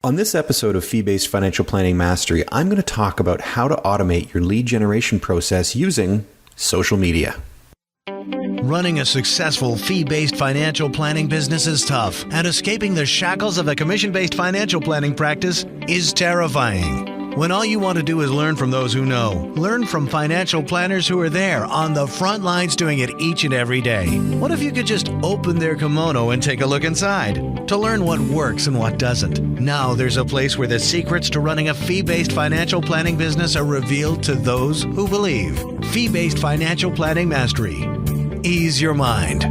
On this episode of Fee-Based Financial Planning Mastery, I'm going to talk about how to automate your lead generation process using social media. Running a successful fee-based financial planning business is tough, and escaping the shackles of a commission-based financial planning practice is terrifying. When all you want to do is learn from those who know, learn from financial planners who are there on the front lines doing it each and every day. What if you could just open their kimono and take a look inside to learn what works and what doesn't? Now there's a place where the secrets to running a fee-based financial planning business are revealed to those who believe. Fee-based financial planning mastery. Ease your mind.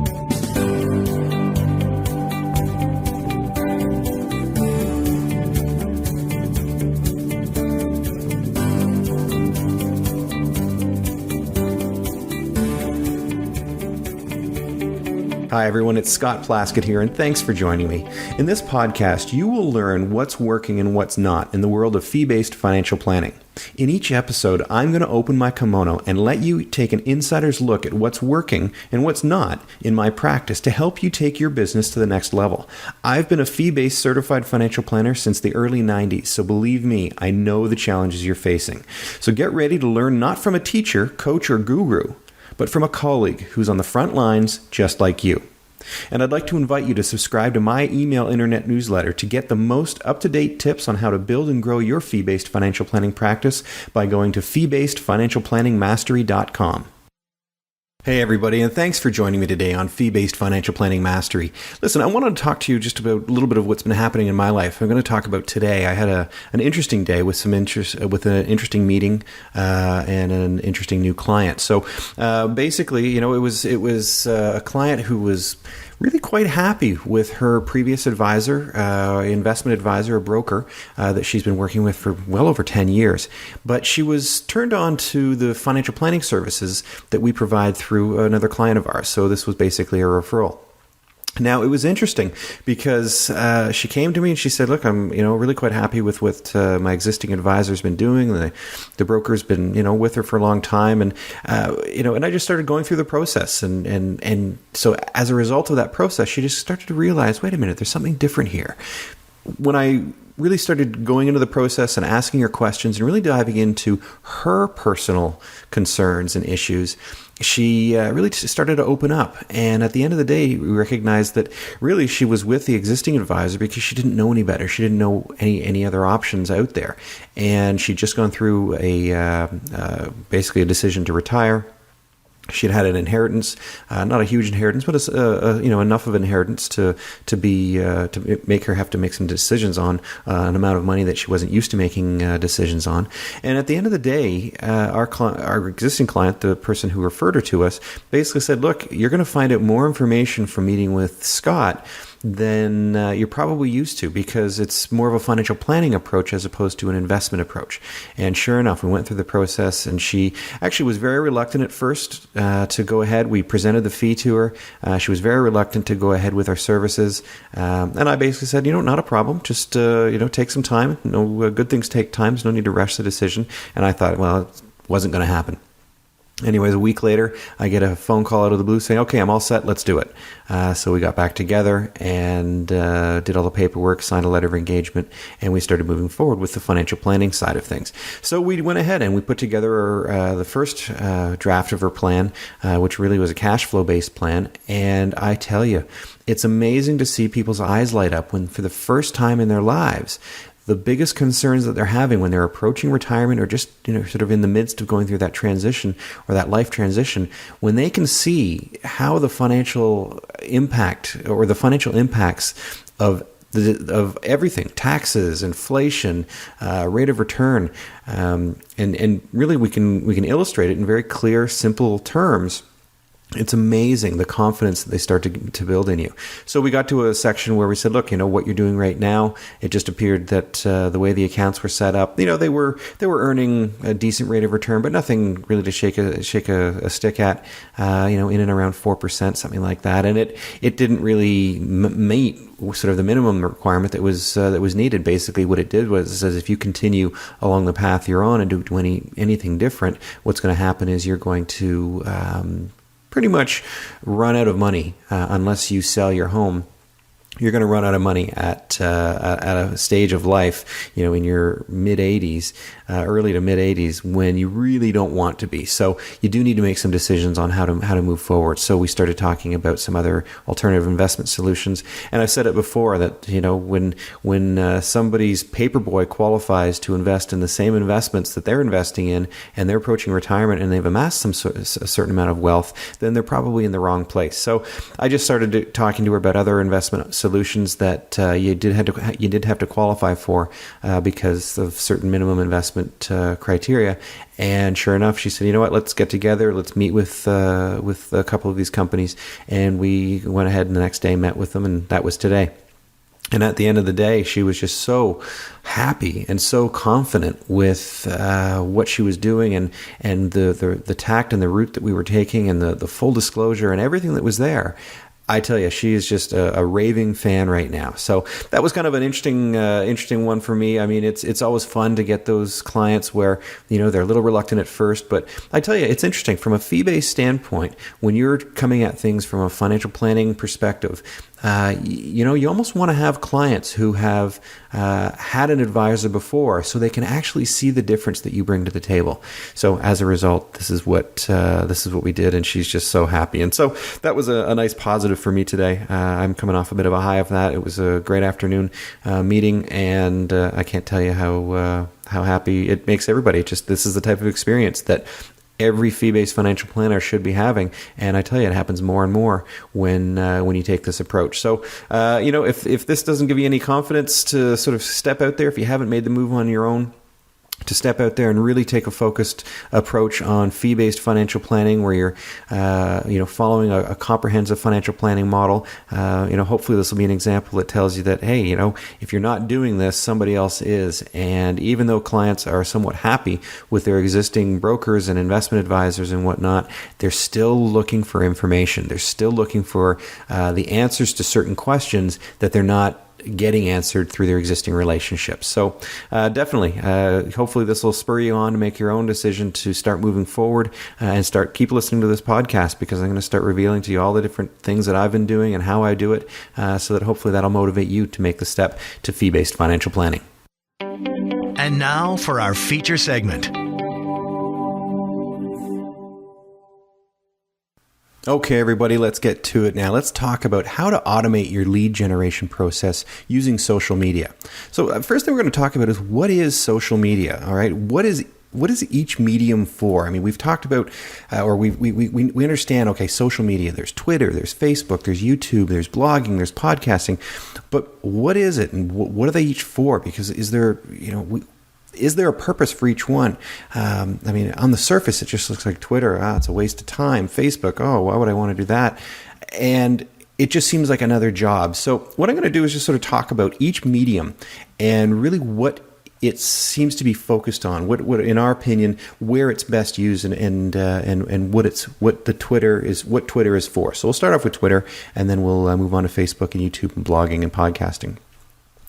Hi everyone, it's Scott Plaskett here, and thanks for joining me. In this podcast, you will learn what's working and what's not in the world of fee-based financial planning. In each episode, I'm going to open my kimono and let you take an insider's look at what's working and what's not in my practice to help you take your business to the next level. I've been a fee-based certified financial planner since the early 90s, so believe me, I know the challenges you're facing. So get ready to learn not from a teacher, coach, or guru, but from a colleague who's on the front lines just like you. And I'd like to invite you to subscribe to my email internet newsletter to get the most up-to-date tips on how to build and grow your fee-based financial planning practice by going to fee-basedfinancialplanningmastery.com. Hey everybody, and thanks for joining me today on Fee-Based Financial Planning Mastery. Listen, I wanted to talk to you just about a little bit of what's been happening in my life. I'm going to talk about today. I had an interesting day with an interesting meeting and an interesting new client. So basically, it was a client who was really quite happy with her previous advisor, investment advisor, a broker that she's been working with for well over 10 years. But she was turned on to the financial planning services that we provide through another client of ours. So this was basically a referral. Now, it was interesting because she came to me and she said, look, I'm really quite happy with what my existing advisor's been doing. The broker's been with her for a long time. And I just started going through the process. And so as a result of that process, she just started to realize, wait a minute, there's something different here. When I really started going into the process and asking her questions and really diving into her personal concerns and issues, she really started to open up. And at the end of the day, we recognized that really she was with the existing advisor because she didn't know any better. She didn't know any other options out there. And she'd just gone through basically a decision to retire. She'd had an inheritance, not a huge inheritance, but enough of an inheritance to make her have to make some decisions on an amount of money that she wasn't used to making decisions on. And at the end of the day, our existing client, the person who referred her to us, basically said, "Look, you're going to find out more information from meeting with Scott than you're probably used to, because it's more of a financial planning approach as opposed to an investment approach." And sure enough, we went through the process, and she actually was very reluctant at first to go ahead. We presented the fee to her. She was very reluctant to go ahead with our services. And I basically said, not a problem. Just, take some time. No, good things take time. There's no need to rush the decision. And I thought, well, it wasn't going to happen. Anyways, a week later, I get a phone call out of the blue saying, okay, I'm all set, let's do it. So we got back together and did all the paperwork, signed a letter of engagement, and we started moving forward with the financial planning side of things. So we went ahead and we put together the first draft of her plan, which really was a cash flow-based plan. And I tell you, it's amazing to see people's eyes light up when, for the first time in their lives, the biggest concerns that they're having when they're approaching retirement or just, sort of in the midst of going through that transition or that life transition, when they can see how the financial impact or the financial impacts of everything, taxes, inflation, rate of return, and really we can illustrate it in very clear, simple terms. It's amazing the confidence that they start to build in you. So we got to a section where we said, look, what you're doing right now, it just appeared that the way the accounts were set up, they were earning a decent rate of return, but nothing really to shake a stick at, in and around 4%, something like that. And it didn't really meet sort of the minimum requirement that was needed. Basically, what it did was, it says if you continue along the path you're on and do anything different, what's going to happen is you're going to pretty much run out of money unless you sell your home you're going to run out of money at a stage of life, in your mid 80s, early to mid 80s, when you really don't want to be. So you do need to make some decisions on how to move forward. So we started talking about some other alternative investment solutions, and I've said it before that when somebody's paperboy qualifies to invest in the same investments that they're investing in, and they're approaching retirement and they've amassed a certain amount of wealth, then they're probably in the wrong place. So I just started talking to her about other investment solutions that you did have to qualify for because of certain minimum investment criteria. And sure enough, she said, "You know what? Let's get together. Let's meet with a couple of these companies." And we went ahead and the next day met with them, and that was today. And at the end of the day, she was just so happy and so confident with what she was doing, and the tact and the route that we were taking, and the full disclosure and everything that was there. I tell you, she is just a raving fan right now. So that was kind of an interesting one for me. I mean, it's always fun to get those clients where, they're a little reluctant at first, but I tell you, it's interesting from a fee-based standpoint. When you're coming at things from a financial planning perspective, you almost want to have clients who have had an advisor before, so they can actually see the difference that you bring to the table. So as a result, this is what we did, and she's just so happy. And so that was a nice positive for me today. I'm coming off a bit of a high of that. It was a great afternoon meeting, and I can't tell you how happy it makes everybody. This is the type of experience that every fee-based financial planner should be having, and I tell you, it happens more and more when you take this approach. So, if this doesn't give you any confidence to sort of step out there, if you haven't made the move on your own, to step out there and really take a focused approach on fee-based financial planning, where you're, following a comprehensive financial planning model. Hopefully this will be an example that tells you that, hey, if you're not doing this, somebody else is. And even though clients are somewhat happy with their existing brokers and investment advisors and whatnot, they're still looking for information. They're still looking for the answers to certain questions that they're not getting answered through their existing relationships. So definitely, hopefully this will spur you on to make your own decision to start moving forward and keep listening to this podcast, because I'm going to start revealing to you all the different things that I've been doing and how I do it, so that hopefully that'll motivate you to make the step to fee-based financial planning. And now for our feature segment. Okay, everybody, let's get to it now. Let's talk about how to automate your lead generation process using social media. So first thing we're going to talk about is, what is social media? All right, what is each medium for? I mean, we've talked about, or we understand, okay, social media, there's Twitter, there's Facebook, there's YouTube, there's blogging, there's podcasting, but what is it, and what are they each for? Because is there a purpose for each one? I mean, on the surface, it just looks like Twitter. It's a waste of time. Facebook, why would I want to do that? And it just seems like another job. So what I'm going to do is just sort of talk about each medium and really what it seems to be focused on. What in our opinion, where it's best used, and what Twitter is for. So we'll start off with Twitter, and then we'll move on to Facebook and YouTube and blogging and podcasting.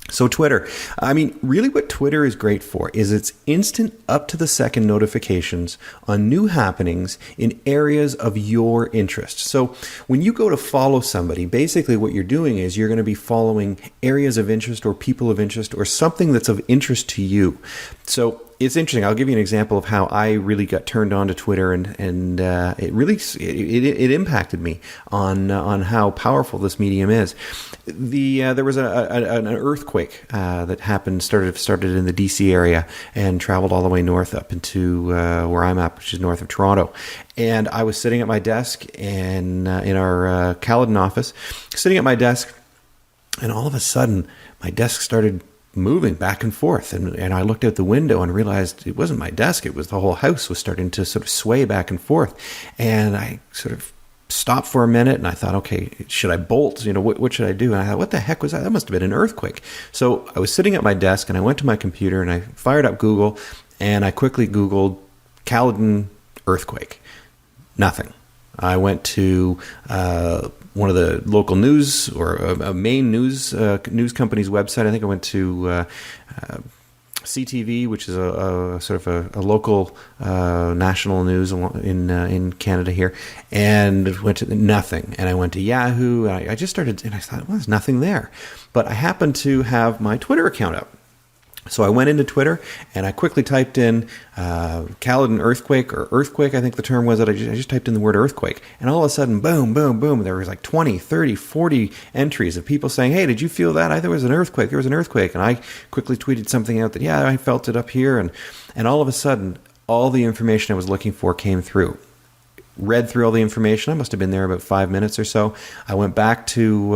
So Twitter, I mean, really what Twitter is great for is its instant up-to-the-second notifications on new happenings in areas of your interest. So when you go to follow somebody, basically what you're doing is you're going to be following areas of interest or people of interest or something that's of interest to you. So it's interesting. I'll give you an example of how I really got turned on to Twitter, and it really it impacted me on how powerful this medium is. There was an earthquake that started in the DC area and traveled all the way north up into where I'm at, which is north of Toronto. And I was sitting at my desk in our Caledon office, sitting at my desk, and all of a sudden my desk started moving back and forth, and I looked out the window and realized it wasn't my desk, it was the whole house was starting to sort of sway back and forth. And I sort of stopped for a minute, and I thought, okay, should I bolt? What should I do? And I thought, what the heck was that? That must have been an earthquake. So I was sitting at my desk, and I went to my computer, and I fired up Google, and I quickly Googled Caledon earthquake. Nothing. I went to one of the local news, or a main news company's website. I think I went to CTV, which is a sort of a local national news in Canada here, and went to nothing. And I went to Yahoo, and I just started, and I thought, well, there's nothing there. But I happened to have my Twitter account up. So I went into Twitter and I quickly typed in Caledon earthquake, or earthquake, I think the term was. That I just typed in the word earthquake. And all of a sudden, boom, boom, boom, there was like 20, 30, 40 entries of people saying, hey, did you feel that? There was an earthquake. There was an earthquake. And I quickly tweeted something out that, yeah, I felt it up here. And all of a sudden, all the information I was looking for came through. Read through all the information. I must have been there about 5 minutes or so. I went back to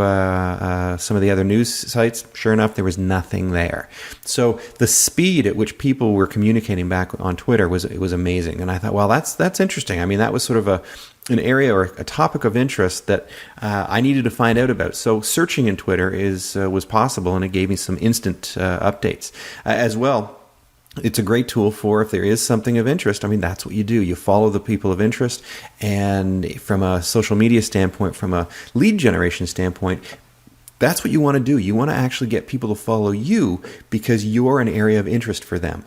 some of the other news sites. Sure enough, there was nothing there. So the speed at which people were communicating back on Twitter was amazing. And I thought, well, that's interesting. I mean, that was sort of an area or a topic of interest that I needed to find out about. So searching in Twitter was possible, and it gave me some instant updates as well. It's a great tool for if there is something of interest. I mean, that's what you do. You follow the people of interest. And from a social media standpoint, from a lead generation standpoint, that's what you want to do. You want to actually get people to follow you because you're an area of interest for them.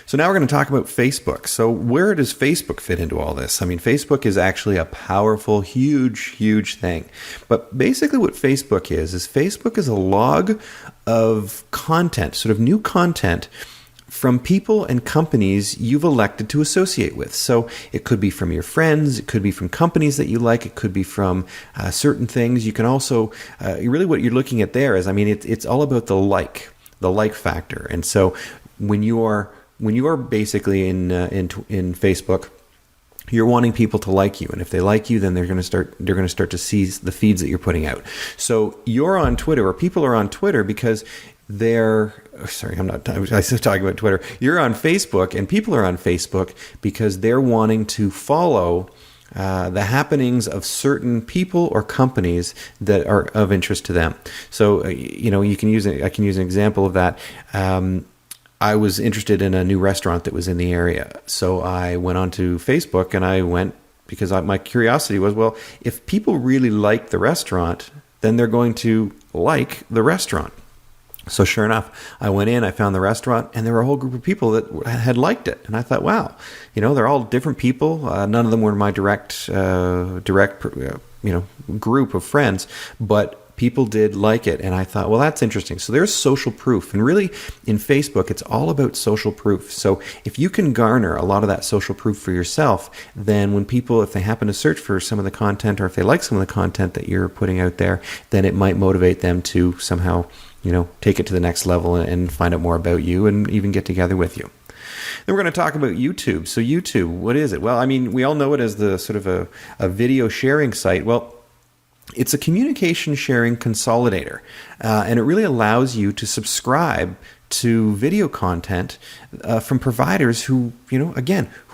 So now we're going to talk about Facebook. So where does Facebook fit into all this? I mean, Facebook is actually a powerful, huge, huge thing. But basically what Facebook is Facebook is a log of content, sort of new content from people and companies you've elected to associate with. So it could be from your friends, it could be from companies that you like, it could be from certain things. You can also, really what you're looking at there is, I mean, it's all about the like factor. And so when you are basically in Facebook, you're wanting people to like you, and if they like you, then they're going to start to see the feeds that you're putting out. So you're on Twitter, or people are on Twitter because I was still talking about Twitter. You're on Facebook, and people are on Facebook because they're wanting to follow the happenings of certain people or companies that are of interest to them. So, I can use an example of that. I was interested in a new restaurant that was in the area. So I went onto Facebook, and I went because my curiosity was, well, if people really like the restaurant, then they're going to like the restaurant. So sure enough, I went in, I found the restaurant, and there were a whole group of people that had liked it. And I thought, wow, they're all different people. None of them were my direct group of friends, but people did like it. And I thought, well, that's interesting. So there's social proof. And really, in Facebook, it's all about social proof. So if you can garner a lot of that social proof for yourself, then when people, if they happen to search for some of the content, or if they like some of the content that you're putting out there, then it might motivate them to somehow take it to the next level and find out more about you and even get together with you. Then we're going to talk about YouTube. So YouTube, what is it? Well, I mean, we all know it as the sort of a video sharing site. Well, it's a communication sharing consolidator, and it really allows you to subscribe to video content from providers who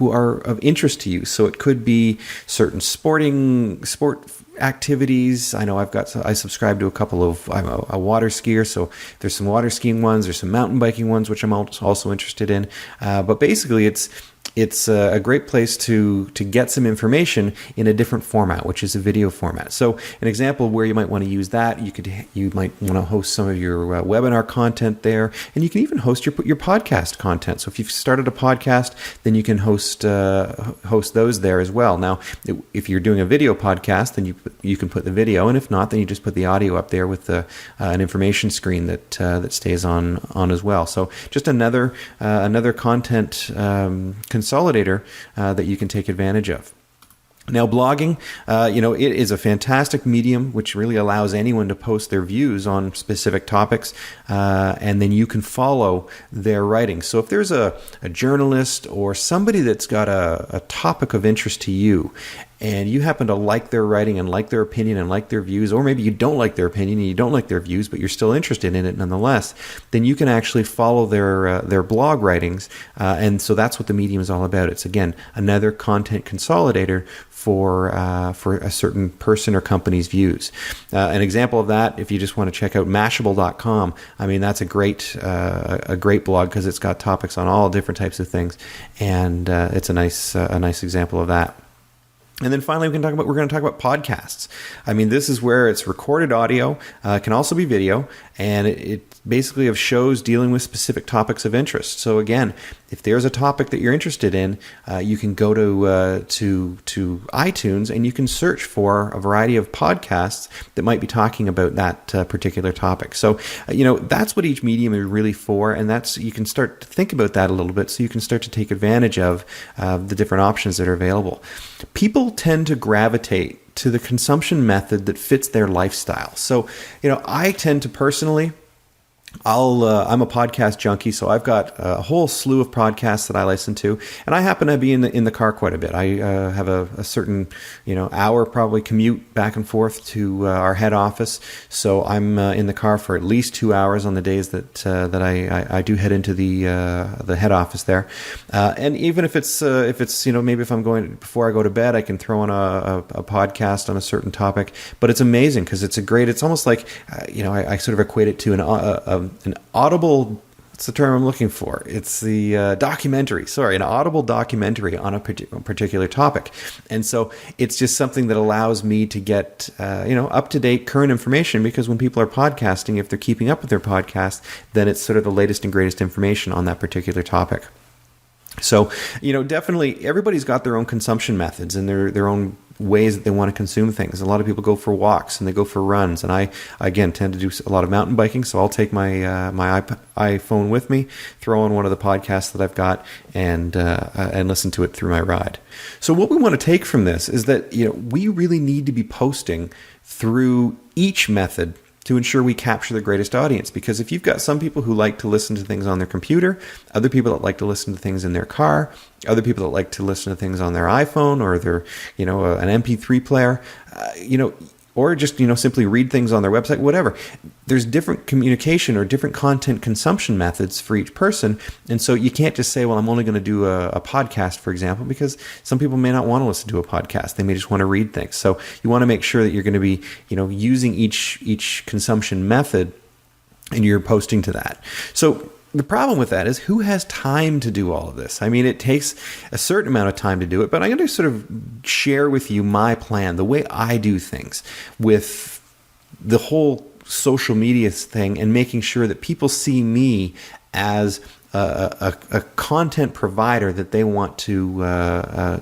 are of interest to you. So it could be certain sport activities. I know I subscribe to a couple of, I'm a water skier, so there's some water skiing ones, there's some mountain biking ones, which I'm also interested in. But basically it's a great place to get some information in a different format, which is a video format. So an example where you might want to use that, you might want to host some of your webinar content there, and you can even host your podcast content. So if you've started a podcast, then you can host those there as well. Now, if you're doing a video podcast, then you can put the video, and if not, then you just put the audio up there with an information screen that stays on as well. So just another content consolidator that you can take advantage of. Now, blogging, it is a fantastic medium which really allows anyone to post their views on specific topics, and then you can follow their writing. So if there's a journalist or somebody that's got a topic of interest to you, and you happen to like their writing and like their opinion and like their views, or maybe you don't like their opinion and you don't like their views, but you're still interested in it nonetheless, then you can actually follow their blog writings. And so that's what the medium is all about. It's, again, another content consolidator for a certain person or company's views. An example of that, if you just want to check out Mashable.com, I mean, that's a great blog because it's got topics on all different types of things, and it's a nice example of that. And then finally, we're going to talk about podcasts. I mean, this is where it's recorded audio, can also be video, and basically of shows dealing with specific topics of interest. So again, if there's a topic that you're interested in, you can go to iTunes and you can search for a variety of podcasts that might be talking about that particular topic. So that's what each medium is really for, and you can start to think about that a little bit, so you can start to take advantage of the different options that are available. People tend to gravitate to the consumption method that fits their lifestyle. So, I tend to personally, I'm a podcast junkie, so I've got a whole slew of podcasts that I listen to, and I happen to be in the car quite a bit. I have a certain hour probably commute back and forth to our head office, so I'm in the car for at least 2 hours on the days that I do head into the head office there. And even if it's maybe if I'm going before I go to bed, I can throw on a podcast on a certain topic. But it's amazing because it's almost like I sort of equate it to an audible, what's the term I'm looking for? It's the documentary. Sorry, an audible documentary on a particular topic. And so it's just something that allows me to get up-to-date current information, because when people are podcasting, if they're keeping up with their podcast, then it's sort of the latest and greatest information on that particular topic. So, definitely everybody's got their own consumption methods and their own ways that they want to consume things. A lot of people go for walks and they go for runs, and I again tend to do a lot of mountain biking, so I'll take my iPhone with me, throw on one of the podcasts that I've got, and listen to it through my ride. So what we want to take from this is that we really need to be posting through each method to ensure we capture the greatest audience. Because if you've got some people who like to listen to things on their computer, other people that like to listen to things in their car, other people that like to listen to things on their iPhone or their, an MP3 player, or just, simply read things on their website, whatever. There's different communication or different content consumption methods for each person. And so you can't just say, well, I'm only going to do a podcast, for example, because some people may not want to listen to a podcast. They may just want to read things. So you want to make sure that you're going to be, using each consumption method, and you're posting to that. So the problem with that is, who has time to do all of this? I mean, it takes a certain amount of time to do it, but I'm going to sort of share with you my plan, the way I do things with the whole social media thing, and making sure that people see me as a content provider that they want to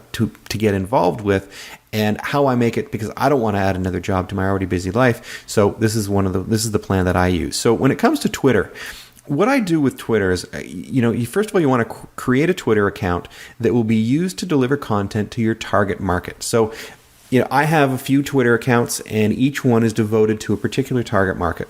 get involved with, and how I make it, because I don't want to add another job to my already busy life. So this is the plan that I use. So when it comes to Twitter, what I do with Twitter is, first of all, you want to create a Twitter account that will be used to deliver content to your target market. So, I have a few Twitter accounts, and each one is devoted to a particular target market.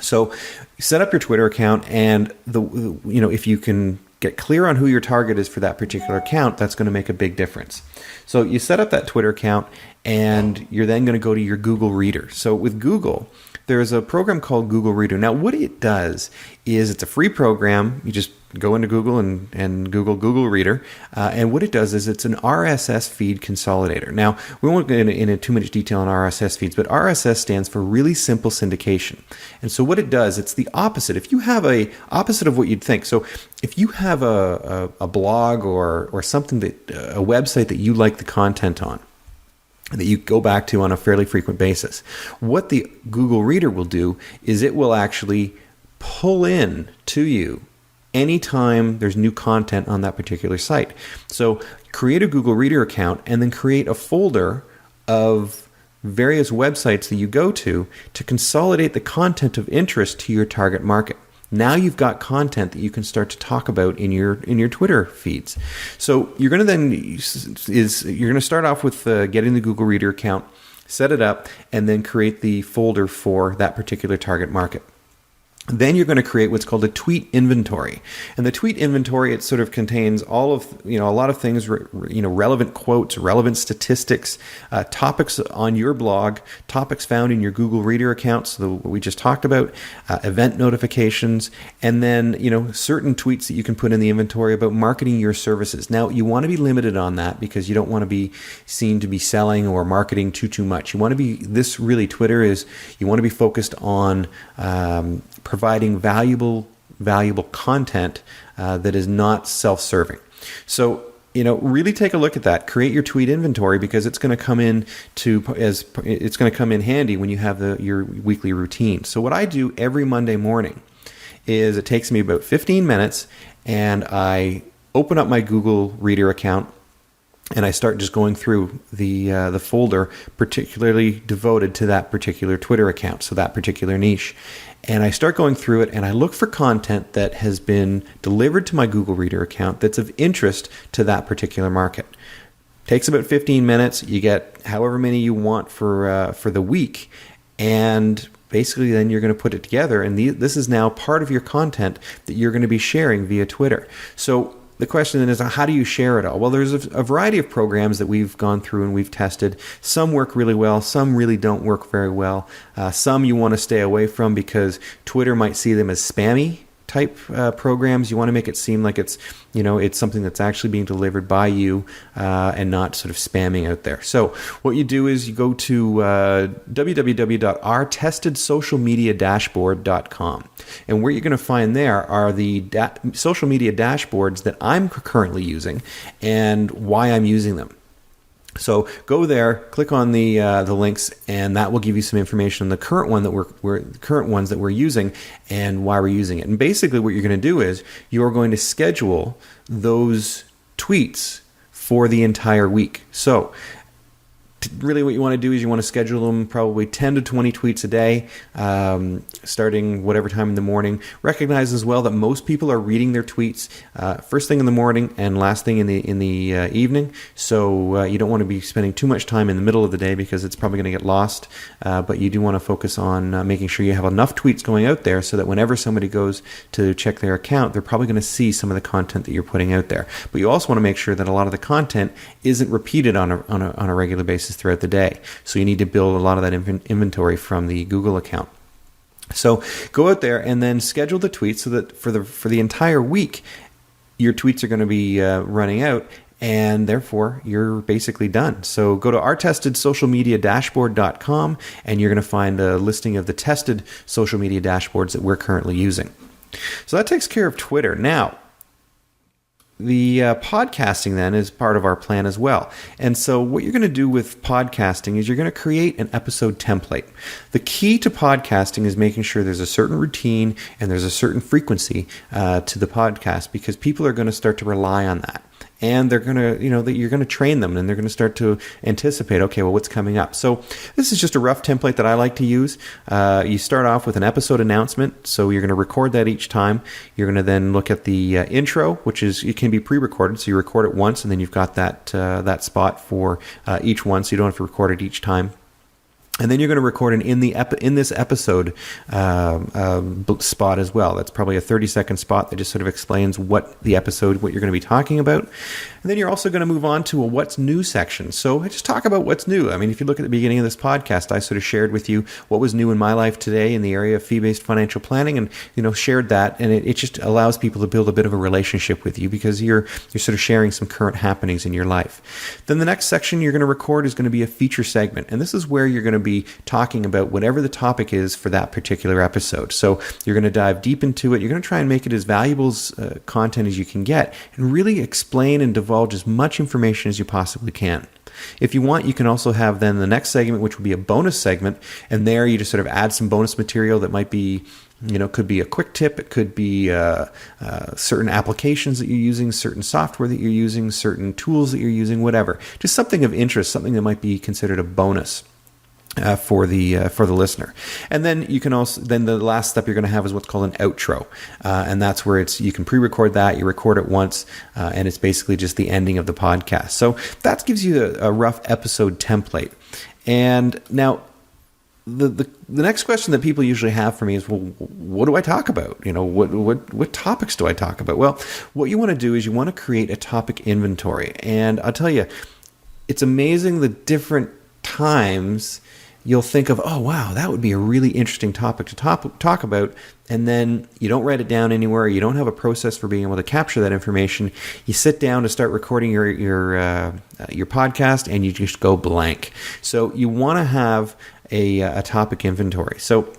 So, set up your Twitter account, and if you can get clear on who your target is for that particular account, that's going to make a big difference. So, you set up that Twitter account, and you're then going to go to your Google Reader. So, with Google, there's a program called Google Reader. Now, what it does is, it's a free program. You just go into Google and Google Reader. And what it does is, it's an RSS feed consolidator. Now, we won't get into too much detail on RSS feeds, but RSS stands for really simple syndication. And so what it does, it's the opposite. If you have opposite of what you'd think. So if you have a blog or something a website that you like the content on, that you go back to on a fairly frequent basis, what the Google Reader will do is it will actually pull in to you anytime there's new content on that particular site. So create a Google Reader account, and then create a folder of various websites that you go to consolidate the content of interest to your target market. Now you've got content that you can start to talk about in your Twitter feeds. So you're going to start off with getting the Google Reader account, set it up, and then create the folder for that particular target market. Then you're going to create what's called a tweet inventory. And the tweet inventory, it sort of contains all of, a lot of things, relevant quotes, relevant statistics, topics on your blog, topics found in your Google Reader account, so what we just talked about, event notifications, and then, certain tweets that you can put in the inventory about marketing your services. Now, you want to be limited on that, because you don't want to be seen to be selling or marketing too much. You want to be, Twitter is, you want to be focused on providing valuable content that is not self-serving. So, really take a look at that. Create your tweet inventory, because it's going to come in handy when you have your weekly routine. So what I do every Monday morning is it takes me about 15 minutes, and I open up my Google Reader account, and I start just going through the folder particularly devoted to that particular Twitter account, so that particular niche. And I start going through it, and I look for content that has been delivered to my Google Reader account that's of interest to that particular market. Takes about 15 minutes. You get however many you want for the week, and basically then you're going to put it together, and this is now part of your content that you're going to be sharing via Twitter. So the question then is, how do you share it all? Well, there's a variety of programs that we've gone through and we've tested. Some work really well. Some really don't work very well. Some you want to stay away from because Twitter might see them as spammy type programs. You want to make it seem like it's something that's actually being delivered by you and not sort of spamming out there. So what you do is you go to www.ourtestedsocialmediadashboard.com, and what you're going to find there are the social media dashboards that I'm currently using and why I'm using them. So go there, click on the links, and that will give you some information on the current one that current ones that we're using and why we're using it. And basically, what you're going to do is you're going to schedule those tweets for the entire week. So really what you want to do is you want to schedule them probably 10 to 20 tweets a day, starting whatever time in the morning. Recognize as well that most people are reading their tweets first thing in the morning and last thing in the evening. So you don't want to be spending too much time in the middle of the day because it's probably going to get lost. But you do want to focus on making sure you have enough tweets going out there so that whenever somebody goes to check their account, they're probably going to see some of the content that you're putting out there. But you also want to make sure that a lot of the content isn't repeated on a regular basis throughout the day. So you need to build a lot of that inventory from the Google account. So go out there and then schedule the tweets so that for the entire week, your tweets are going to be running out, and therefore you're basically done. So go to ourtestedsocialmediadashboard.com, and you're going to find a listing of the tested social media dashboards that we're currently using. So that takes care of Twitter. Now, the podcasting then is part of our plan as well. And so what you're going to do with podcasting is you're going to create an episode template. The key to podcasting is making sure there's a certain routine and there's a certain frequency to the podcast, because people are going to start to rely on that. And they're going to, you're going to train them, and they're going to start to anticipate, okay, well, what's coming up? So this is just a rough template that I like to use. You start off with an episode announcement. So you're going to record that each time. You're going to then look at the intro, which it can be pre-recorded. So you record it once, and then you've got that spot for each one. So you don't have to record it each time. And then you're going to record an in this episode spot as well. That's probably a 30-second spot that just sort of explains what you're going to be talking about. And then you're also going to move on to a what's new section. So just talk about what's new. I mean, if you look at the beginning of this podcast, I sort of shared with you what was new in my life today in the area of fee-based financial planning, and shared that. And it just allows people to build a bit of a relationship with you because you're sort of sharing some current happenings in your life. Then the next section you're going to record is going to be a feature segment, and this is where you're going to be talking about whatever the topic is for that particular episode. So you're going to dive deep into it. You're going to try and make it as valuable content as you can get, and really explain and divulge as much information as you possibly can. If you want, you can also have then the next segment, which will be a bonus segment, and there you just sort of add some bonus material that might be, could be a quick tip, it could be certain applications that you're using, certain software that you're using, certain tools that you're using, whatever. Just something of interest, something that might be considered a bonus for the listener. And then you can also, then the last step you're going to have is what's called an outro, and that's where you can pre-record that, you record it once, and it's basically just the ending of the podcast. So that gives you a rough episode template. And now the next question that people usually have for me is, well, what do I talk about? What topics do I talk about? Well, what you want to do is you want to create a topic inventory. And I'll tell you, it's amazing the different times you'll think of, oh, wow, that would be a really interesting topic to talk about. And then you don't write it down anywhere. You don't have a process for being able to capture that information. You sit down to start recording your podcast, and you just go blank. So you want to have a topic inventory. So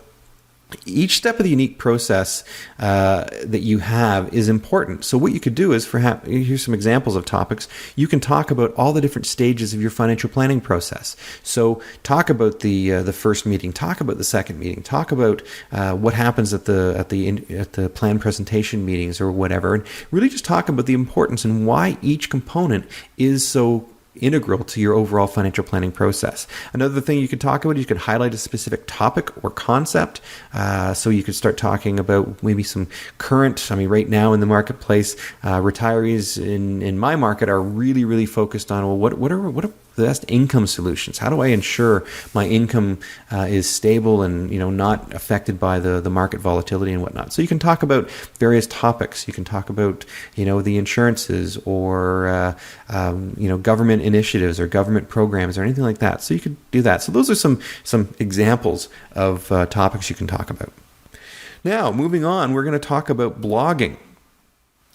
Each step of the unique process that you have is important. So what you could do is, here's some examples of topics. You can talk about all the different stages of your financial planning process. So talk about the first meeting, talk about the second meeting, talk about what happens at the plan presentation meetings or whatever, and really just talk about the importance and why each component is so integral to your overall financial planning process. Another thing you could talk about, you could highlight a specific topic or concept. So you could start talking about maybe some current, right now in the marketplace, retirees in my market are really, really focused on, well, what are the best income solutions? How do I ensure my income is stable and not affected by the market volatility and whatnot? So you can talk about various topics. You can talk about the insurances or government initiatives or government programs or anything like that. So you could do that. So those are some examples of topics you can talk about. Now, moving on, we're going to talk about blogging.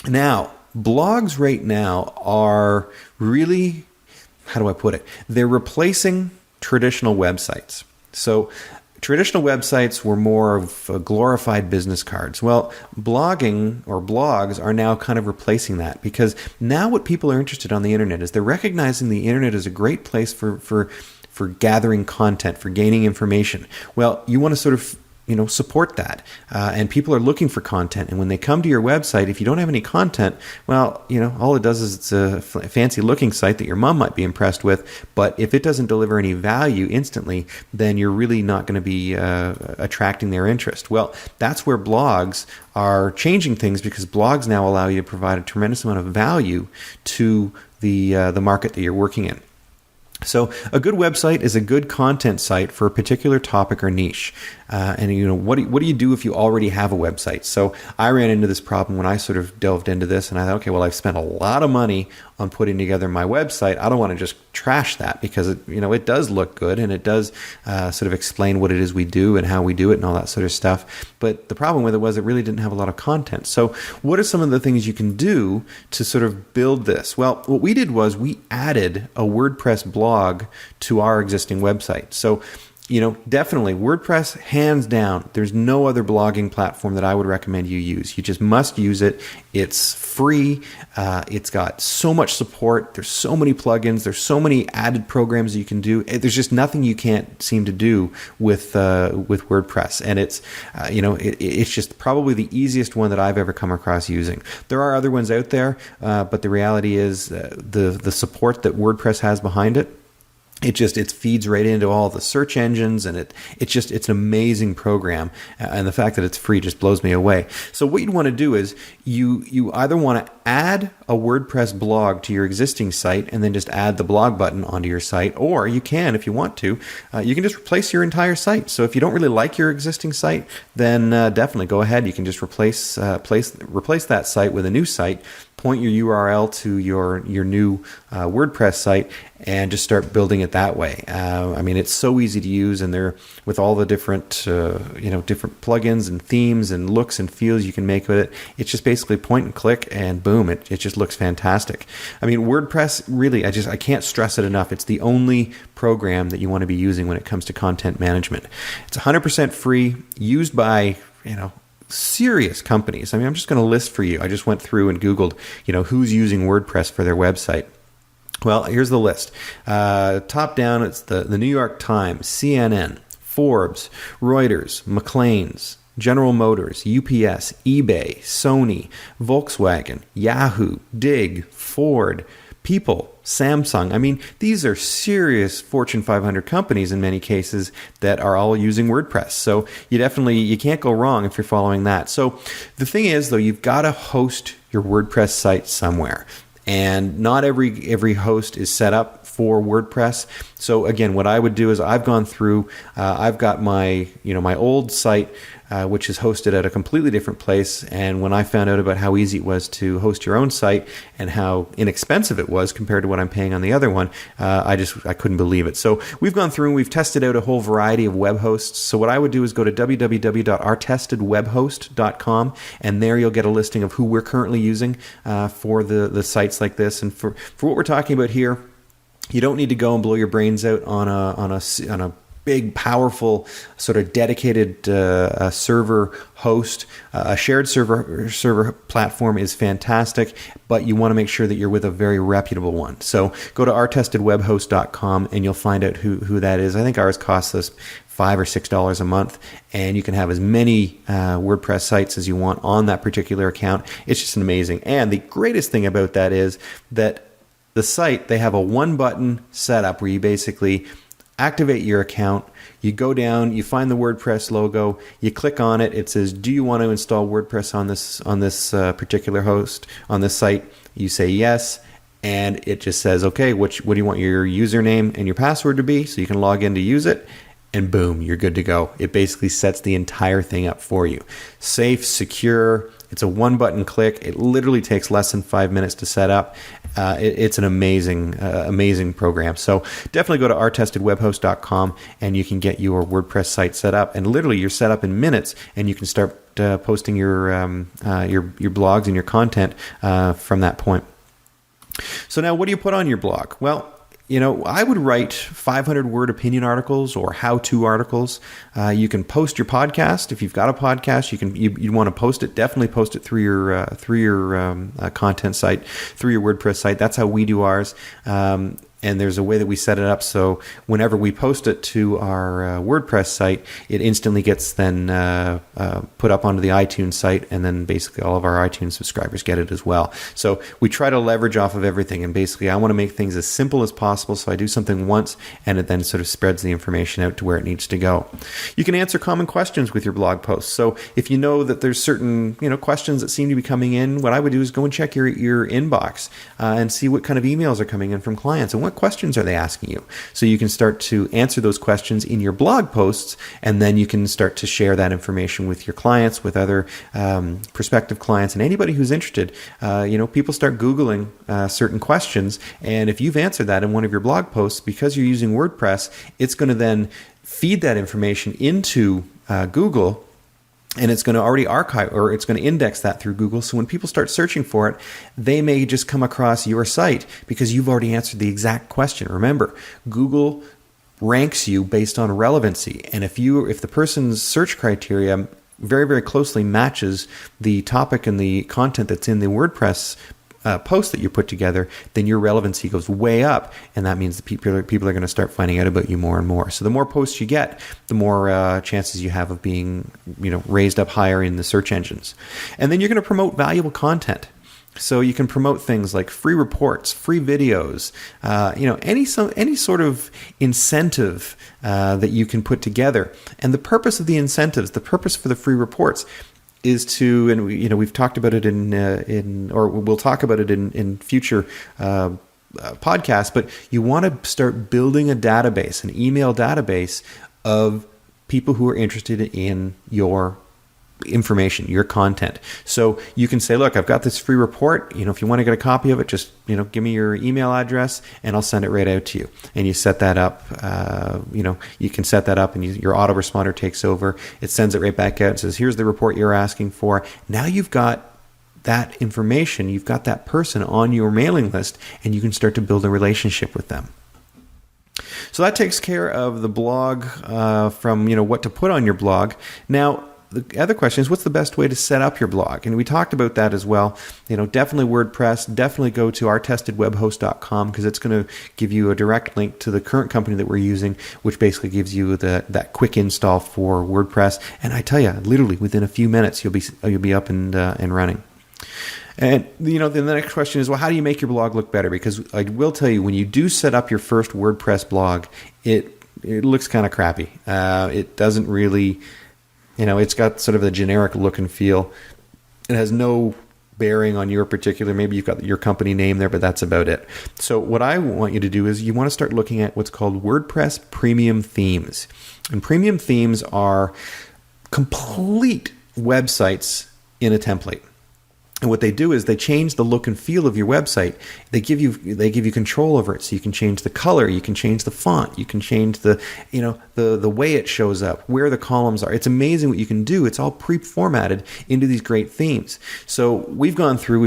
Now, blogs right now are really, how do I put it? They're replacing traditional websites. So traditional websites were more of glorified business cards. Well, blogging or blogs are now kind of replacing that, because now what people are interested on the internet is they're recognizing the internet is a great place for gathering content, for gaining information. Well, you want to sort of support that. And people are looking for content. And when they come to your website, if you don't have any content, well, all it does is it's a fancy looking site that your mom might be impressed with. But if it doesn't deliver any value instantly, then you're really not going to be attracting their interest. Well, that's where blogs are changing things, because blogs now allow you to provide a tremendous amount of value to the market that you're working in. So a good website is a good content site for a particular topic or niche. And what do you do if you already have a website? So I ran into this problem when I sort of delved into this, and I thought, okay, well, I've spent a lot of money on putting together my website. I don't want to just trash that, because it does look good and it does sort of explain what it is we do and how we do it and all that sort of stuff. But the problem with it was it really didn't have a lot of content. So what are some of the things you can do to sort of build this? Well, what we did was we added a WordPress blog to our existing website. So definitely WordPress, hands down, there's no other blogging platform that I would recommend you use. You just must use it. It's free. It's got so much support. There's so many plugins. There's so many added programs you can do. There's just nothing you can't seem to do with WordPress. And it's, it's just probably the easiest one that I've ever come across using. There are other ones out there, but the reality is the support that WordPress has behind it, it feeds right into all the search engines, and it's an amazing program, and the fact that it's free just blows me away. So what you'd want to do is you either want to add a WordPress blog to your existing site and then just add the blog button onto your site, or you can, if you want to, you can just replace your entire site. So if you don't really like your existing site, then definitely go ahead. You can just replace that site with a new site. Point your URL to your new WordPress site and just start building it that way. It's so easy to use, and they're with all the different different plugins and themes and looks and feels you can make with it. It's just basically point and click, and boom, it just looks fantastic. WordPress, really, I can't stress it enough. It's the only program that you want to be using when it comes to content management. It's 100% free, used by serious companies. I'm just going to list for you. I just went through and Googled, who's using WordPress for their website. Well, here's the list. Top down, it's the New York Times, CNN, Forbes, Reuters, McLean's, General Motors, UPS, eBay, Sony, Volkswagen, Yahoo, Dig, Ford, People, Samsung. These are serious Fortune 500 companies in many cases that are all using WordPress. So you can't go wrong if you're following that. So the thing is, though, you've got to host your WordPress site somewhere. And not every host is set up for WordPress. So again, what I would do is I've gone through, I've got my old site, which is hosted at a completely different place. And when I found out about how easy it was to host your own site and how inexpensive it was compared to what I'm paying on the other one, I couldn't believe it. So we've gone through and we've tested out a whole variety of web hosts. So what I would do is go to www.ourtestedwebhost.com, and there you'll get a listing of who we're currently using for the sites like this. And for what we're talking about here, you don't need to go and blow your brains out on a big, powerful, sort of dedicated server host. A shared server platform is fantastic, but you want to make sure that you're with a very reputable one. So go to ourtestedwebhost.com and you'll find out who that is. I think ours costs us $5 or $6 a month, and you can have as many WordPress sites as you want on that particular account. It's just amazing. And the greatest thing about that is that the site, they have a one-button setup where you basically activate your account. You go down, you find the WordPress logo, you click on it. It says, do you want to install WordPress on this particular host, on this site? You say yes, and it just says, okay, what do you want your username and your password to be so you can log in to use it? And boom, you're good to go. It basically sets the entire thing up for you. Safe, secure. It's a one-button click. It literally takes less than 5 minutes to set up. It's an amazing program. So definitely go to ourtestedwebhost.com and you can get your WordPress site set up. And literally, you're set up in minutes, and you can start posting your blogs and your content from that point. So now, what do you put on your blog? Well, I would write 500-word opinion articles or how-to articles. You can post your podcast. If you've got a podcast, you want to post it. Definitely post it through your content site, through your WordPress site. That's how we do ours. And there's a way that we set it up so whenever we post it to our WordPress site, it instantly gets then put up onto the iTunes site, and then basically all of our iTunes subscribers get it as well. So we try to leverage off of everything, and basically I want to make things as simple as possible, so I do something once and it then sort of spreads the information out to where it needs to go. You can answer common questions with your blog posts. So if you know that there's certain questions that seem to be coming in, what I would do is go and check your inbox and see what kind of emails are coming in from clients and what questions are they asking you. So you can start to answer those questions in your blog posts, and then you can start to share that information with your clients, with other prospective clients, and anybody who's interested. People start Googling certain questions, and if you've answered that in one of your blog posts, because you're using WordPress, it's going to then feed that information into Google, and it's going to already archive, or it's going to index that through Google. So when people start searching for it, they may just come across your site because you've already answered the exact question. Remember, Google ranks you based on relevancy. And if the person's search criteria very, very closely matches the topic and the content that's in the WordPress post that you put together, then your relevancy goes way up, and that means that people are going to start finding out about you more and more. So the more posts you get, the more chances you have of being raised up higher in the search engines. And then you're going to promote valuable content. So you can promote things like free reports, free videos, any sort of incentive that you can put together. And the purpose of the incentives, the purpose for the free reports, is to, and we've talked about it or we'll talk about it in future podcasts, but you want to start building a database, an email database of people who are interested in your information, your content. So you can say, look, I've got this free report. If you want to get a copy of it, just, give me your email address and I'll send it right out to you. And you set that up, you can set that up, and your autoresponder takes over. It sends it right back out and says, here's the report you're asking for. Now you've got that information, you've got that person on your mailing list, and you can start to build a relationship with them. So that takes care of the blog, from, what to put on your blog. Now, the other question is, what's the best way to set up your blog? And we talked about that as well. Definitely WordPress. Definitely go to ourtestedwebhost.com, because it's going to give you a direct link to the current company that we're using, which basically gives you that quick install for WordPress. And I tell you, literally within a few minutes, you'll be up and running. And then the next question is, well, how do you make your blog look better? Because I will tell you, when you do set up your first WordPress blog, it looks kind of crappy. It doesn't really. It's got sort of a generic look and feel. It has no bearing on your particular, maybe you've got your company name there, but that's about it. So what I want you to do is you want to start looking at what's called WordPress premium themes. And premium themes are complete websites in a template. And what they do is they change the look and feel of your website. They give you control over it, so you can change the color, you can change the font, you can change the the way it shows up, where the columns are. It's amazing what you can do. It's all pre-formatted into these great themes. So we've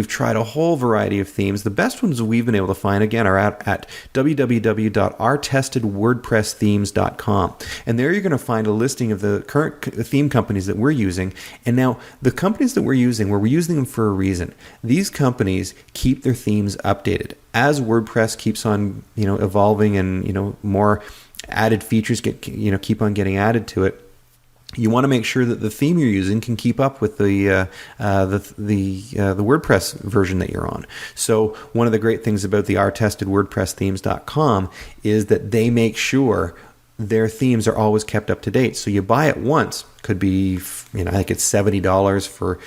tried a whole variety of themes. The best ones we've been able to find, again, are at www.ourtestedwordpressthemes.com. And there you're going to find a listing of the current theme companies that we're using. And now the companies that we're using them for a reason. These companies keep their themes updated as WordPress keeps on, evolving, and more added features keep on getting added to it. You want to make sure that the theme you're using can keep up with the WordPress version that you're on. So one of the great things about the ourtestedwordpressthemes.com is that they make sure their themes are always kept up to date. So you buy it once, could be, I think it's $70 for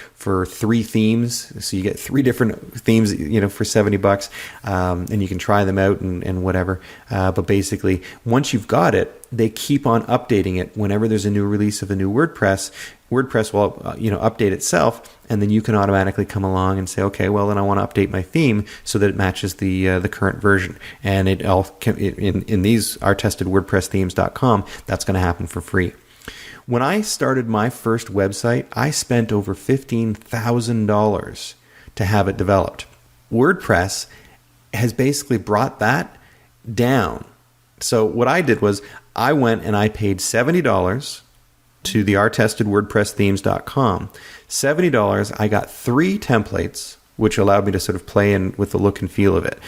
3 themes. So you get 3 different themes, for $70, and you can try them out and whatever. But basically, once you've got it, they keep on updating it. Whenever there's a new release of a new WordPress will, update itself, and then you can automatically come along and say, okay, well, then I want to update my theme so that it matches the current version. And it all in these ourtestedwordpressthemes.com, that's going to happen for free. When I started my first website, I spent over $15,000 to have it developed. WordPress has basically brought that down. So what I did was I went and I paid $70 to the ourtestedwordpressthemes.com. $70, I got 3 templates, which allowed me to sort of play in with the look and feel of it.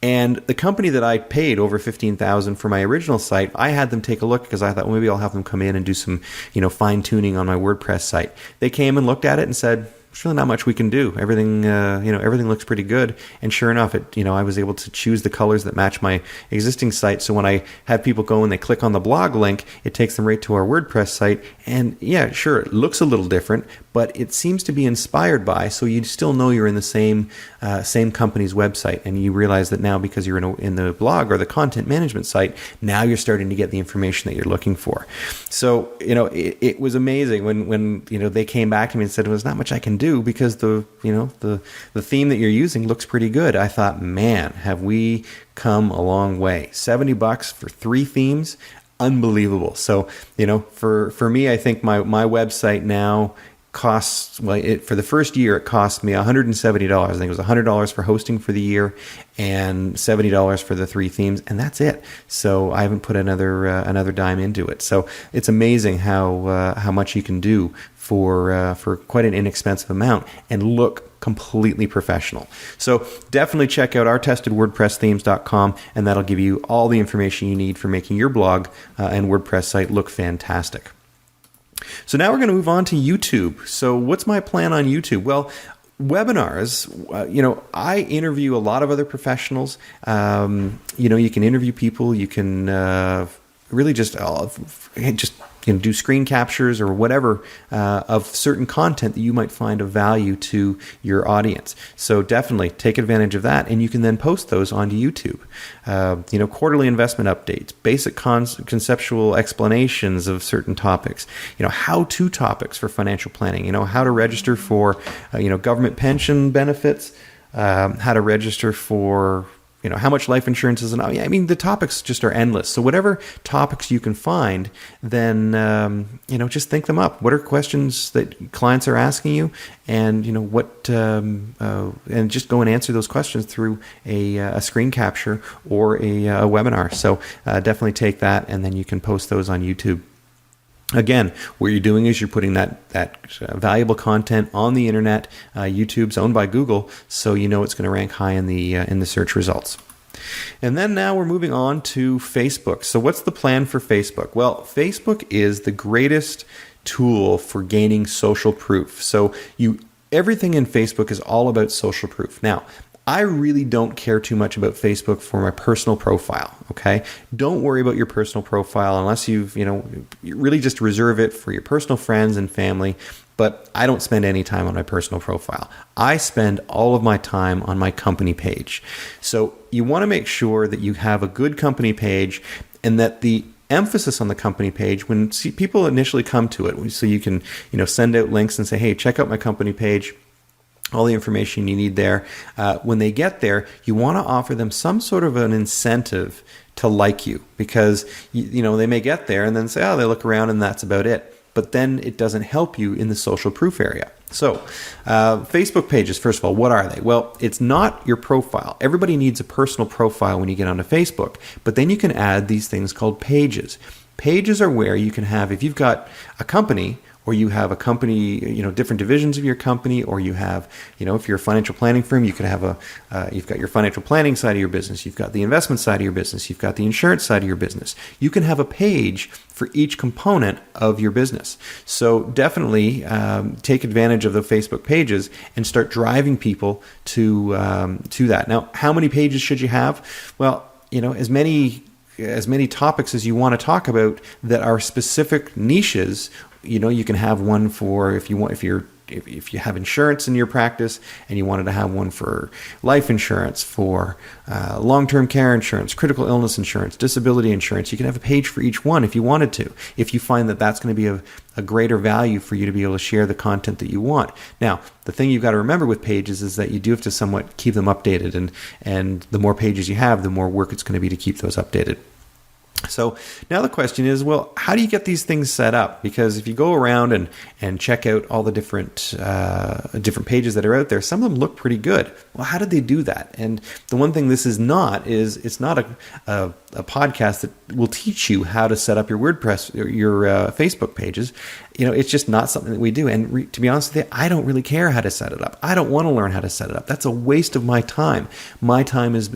And the company that I paid over $15,000 for my original site, I had them take a look because I thought, well, maybe I'll have them come in and do some, fine tuning on my WordPress site. They came and looked at it and said, there's really not much we can do. Everything, everything looks pretty good. And sure enough, I was able to choose the colors that match my existing site. So when I have people go and they click on the blog link, it takes them right to our WordPress site. And yeah, sure, it looks a little different, but it seems to be inspired by. So you still know you're in the same company's website, and you realize that now because you're in the blog or the content management site, now you're starting to get the information that you're looking for. So it was amazing when they came back to me and said, well, there's not much I can do because the theme that you're using looks pretty good. I thought, man, have we come a long way. $70 for 3 themes, unbelievable. So for me, I think my website now costs, for the first year it cost me $170. I think it was $100 for hosting for the year and $70 for the 3 themes, and that's it. So I haven't put another dime into it. So it's amazing how much you can do for quite an inexpensive amount and look completely professional. So definitely check out ourtestedwordpressthemes.com, and that'll give you all the information you need for making your blog and WordPress site look fantastic. So now we're going to move on to YouTube. So what's my plan on YouTube? Well, webinars, I interview a lot of other professionals. You can interview people. You can really just do screen captures or whatever of certain content that you might find of value to your audience. So definitely take advantage of that, and you can then post those onto YouTube. Quarterly investment updates, basic conceptual explanations of certain topics, how-to topics for financial planning, how to register for, government pension benefits, how to register for how much life insurance is enough. I mean, the topics just are endless. So whatever topics you can find, then, just think them up. What are questions that clients are asking you? And, and just go and answer those questions through a screen capture or a webinar. So definitely take that, and then you can post those on YouTube. Again, what you're doing is you're putting that valuable content on the internet. YouTube's owned by Google, so it's going to rank high in the search results. And then now we're moving on to Facebook. So what's the plan for Facebook? Well, Facebook is the greatest tool for gaining social proof. So everything in Facebook is all about social proof. Now, I really don't care too much about Facebook for my personal profile, okay? Don't worry about your personal profile unless you really just reserve it for your personal friends and family, but I don't spend any time on my personal profile. I spend all of my time on my company page. So you want to make sure that you have a good company page, and that the emphasis on the company page, when people initially come to it, so you can send out links and say, hey, check out my company page. all the information you need there. When they get there, you want to offer them some sort of an incentive to like you, because they may get there and then say, oh, they look around and that's about it. But then it doesn't help you in the social proof area. So Facebook pages, first of all, what are they? Well, it's not your profile. Everybody needs a personal profile when you get onto Facebook, but then you can add these things called pages. Pages are where you can have, if you've got a company, or you have a company, different divisions of your company, or you have, if you're a financial planning firm, you could have you've got your financial planning side of your business, you've got the investment side of your business, you've got the insurance side of your business. You can have a page for each component of your business. So definitely take advantage of the Facebook pages and start driving people to that. Now, how many pages should you have? Well, as many topics as you want to talk about that are specific niches. You can have one for if you have insurance in your practice and you wanted to have one for life insurance, for long-term care insurance, critical illness insurance, disability insurance. You can have a page for each one if you wanted to, if you find that that's going to be a greater value for you to be able to share the content that you want. Now, the thing you've got to remember with pages is that you do have to somewhat keep them updated, and the more pages you have, the more work it's going to be to keep those updated. So now the question is, well, how do you get these things set up? Because if you go around and check out all the different pages that are out there, some of them look pretty good. Well, how did they do that? And the one thing this is not is it's not a podcast that will teach you how to set up your WordPress or your Facebook pages. It's just not something that we do. And to be honest with you, I don't really care how to set it up. I don't want to learn how to set it up. That's a waste of my time. My time is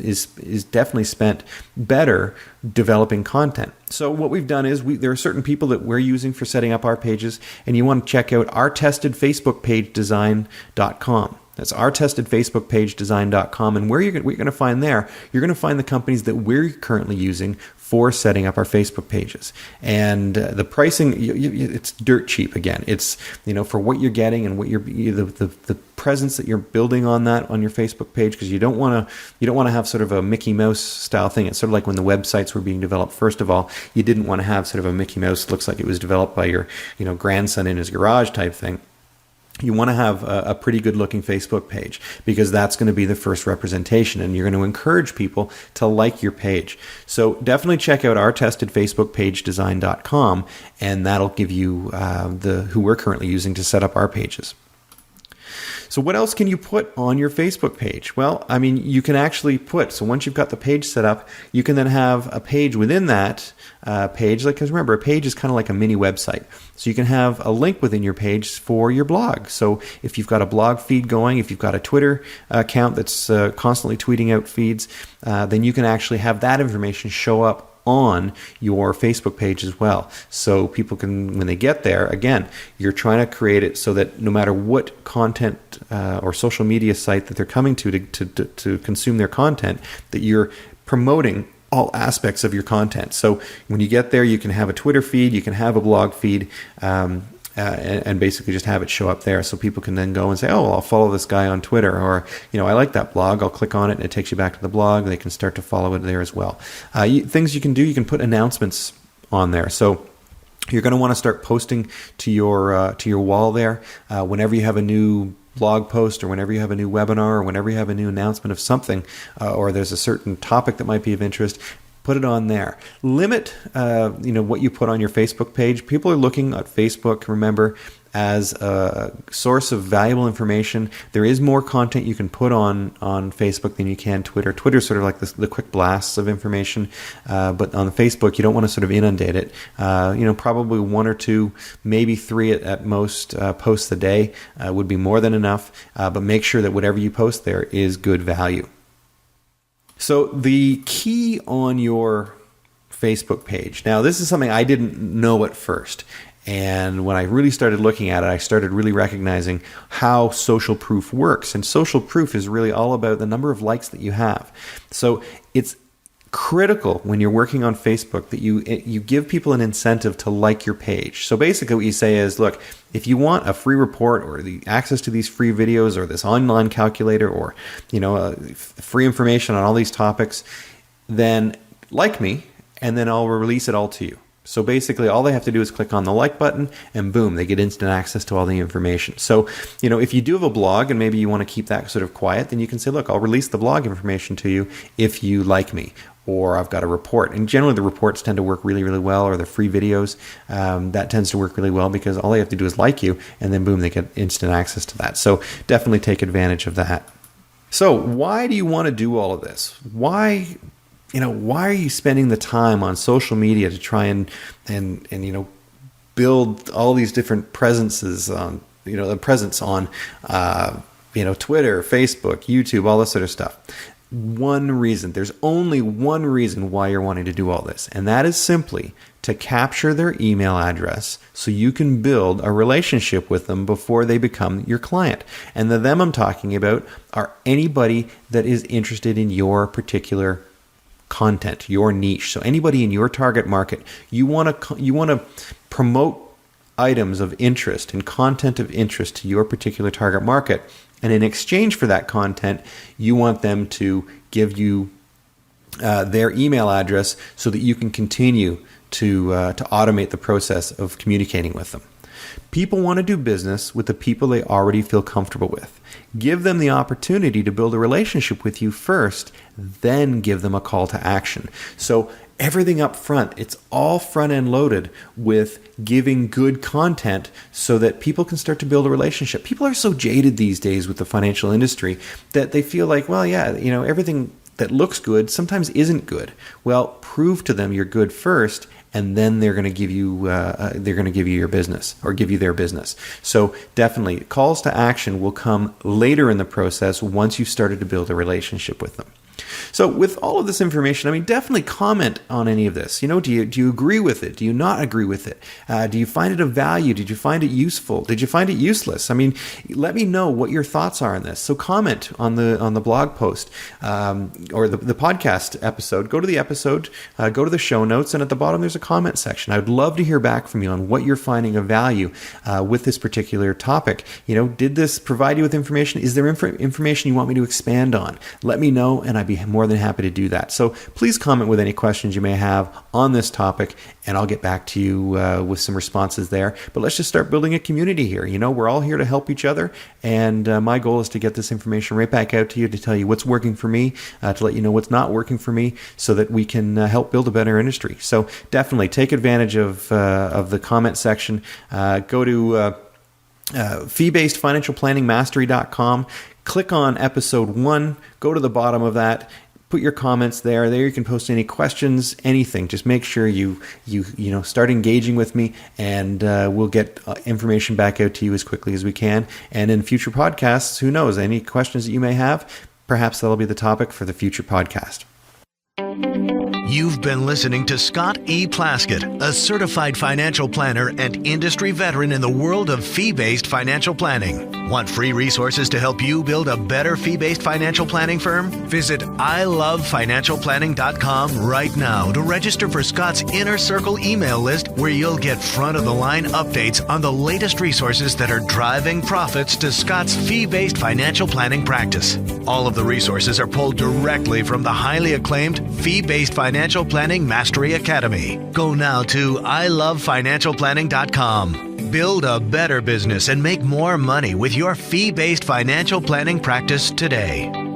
definitely spent better developing content. So what we've done is there are certain people that we're using for setting up our pages, and you want to check out ourtestedfacebookpagedesign.com. That's ourtestedfacebookpagedesign.com. And what you're going to find there, you're going to find the companies that we're currently using for setting up our Facebook pages. And the pricing, it's dirt cheap. Again, it's, for what you're getting and what the presence that you're building on your Facebook page, because you don't want to have sort of a Mickey Mouse style thing. It's sort of like when the websites were being developed. First of all, you didn't want to have sort of a Mickey Mouse, looks like it was developed by your, grandson in his garage type thing. You want to have a pretty good looking Facebook page, because that's going to be the first representation, and you're going to encourage people to like your page. So definitely check out ourtestedfacebookpagedesign.com, and that'll give you who we're currently using to set up our pages. So what else can you put on your Facebook page? Well, you can actually so once you've got the page set up, you can then have a page within that page. Because remember, a page is kind of like a mini website. So you can have a link within your page for your blog. So if you've got a blog feed going, if you've got a Twitter account that's constantly tweeting out feeds, then you can actually have that information show up on your Facebook page as well. So people can, when they get there, again, you're trying to create it so that no matter what content or social media site that they're coming to consume their content, that you're promoting all aspects of your content. So when you get there, you can have a Twitter feed, you can have a blog feed, and basically just have it show up there, so people can then go and say, oh, well, I'll follow this guy on Twitter, or I like that blog, I'll click on it and it takes you back to the blog. They can start to follow it there as well. Things you can do, you can put announcements on there. So you're going to want to start posting to your wall there whenever you have a new blog post, or whenever you have a new webinar, or whenever you have a new announcement of something, or there's a certain topic that might be of interest. Put it on there. Limit, what you put on your Facebook page. People are looking at Facebook, remember, as a source of valuable information. There is more content you can put on Facebook than you can Twitter. Twitter's sort of like the quick blasts of information, but on Facebook, you don't want to sort of inundate it. Probably 1 or 2, maybe 3 at most posts a day would be more than enough, but make sure that whatever you post there is good value. So the key on your Facebook page. Now, this is something I didn't know at first. And when I really started looking at it, I started really recognizing how social proof works. And social proof is really all about the number of likes that you have. So it's critical when you're working on Facebook that you give people an incentive to like your page. So basically what you say is, look, if you want a free report, or the access to these free videos, or this online calculator, or free information on all these topics, then like me, and then I'll release it all to you. So basically, all they have to do is click on the like button, and boom, they get instant access to all the information. So, if you do have a blog and maybe you want to keep that sort of quiet, then you can say, look, I'll release the blog information to you if you like me, or I've got a report. And generally, the reports tend to work really, really well, or the free videos. That tends to work really well because all they have to do is like you, and then boom, they get instant access to that. So definitely take advantage of that. So why do you want to do all of this? Why are you spending the time on social media to try and build all these different presences on, the presence on, Twitter, Facebook, YouTube, all this sort of stuff? One reason. There's only one reason why you're wanting to do all this, and that is simply to capture their email address so you can build a relationship with them before they become your client. And the them I'm talking about are anybody that is interested in your particular content, your niche. So anybody in your target market, you want to promote items of interest and content of interest to your particular target market. And in exchange for that content, you want them to give you their email address so that you can continue to automate the process of communicating with them. People want to do business with the people they already feel comfortable with. Give them the opportunity to build a relationship with you first, then give them a call to action. So everything up front, it's all front end loaded with giving good content so that people can start to build a relationship. People are so jaded these days with the financial industry that they feel like, well, yeah, everything that looks good sometimes isn't good. Well, prove to them you're good first, and then they're going to give you your business, or give you their business. So definitely, calls to action will come later in the process once you've started to build a relationship with them. So with all of this information, definitely comment on any of this. Do you agree with it? Do you not agree with it? Do you find it of value? Did you find it useful? Did you find it useless? Let me know what your thoughts are on this. So comment on the blog post or the podcast episode. Go to the episode, go to the show notes, and at the bottom there's a comment section. I would love to hear back from you on what you're finding of value with this particular topic. Did this provide you with information? Is there information you want me to expand on? Let me know, and I'd be more than happy to do that. So please comment with any questions you may have on this topic, and I'll get back to you with some responses there. But let's just start building a community here. We're all here to help each other, and my goal is to get this information right back out to you, to tell you what's working for me, to let you know what's not working for me, so that we can help build a better industry. So definitely take advantage of the comment section. Go to fee-basedfinancialplanningmastery.com. Click on episode 1, go to the bottom of that, put your comments there. There you can post any questions, anything. Just make sure you start engaging with me, and we'll get information back out to you as quickly as we can. And in future podcasts, who knows, any questions that you may have, perhaps that'll be the topic for the future podcast. You've been listening to Scott E. Plaskett, a certified financial planner and industry veteran in the world of fee-based financial planning. Want free resources to help you build a better fee-based financial planning firm? Visit ilovefinancialplanning.com right now to register for Scott's Inner Circle email list, where you'll get front-of-the-line updates on the latest resources that are driving profits to Scott's fee-based financial planning practice. All of the resources are pulled directly from the highly acclaimed Fee-Based Financial Planning Mastery Academy. Go now to ilovefinancialplanning.com. Build a better business and make more money with your fee-based financial planning practice today.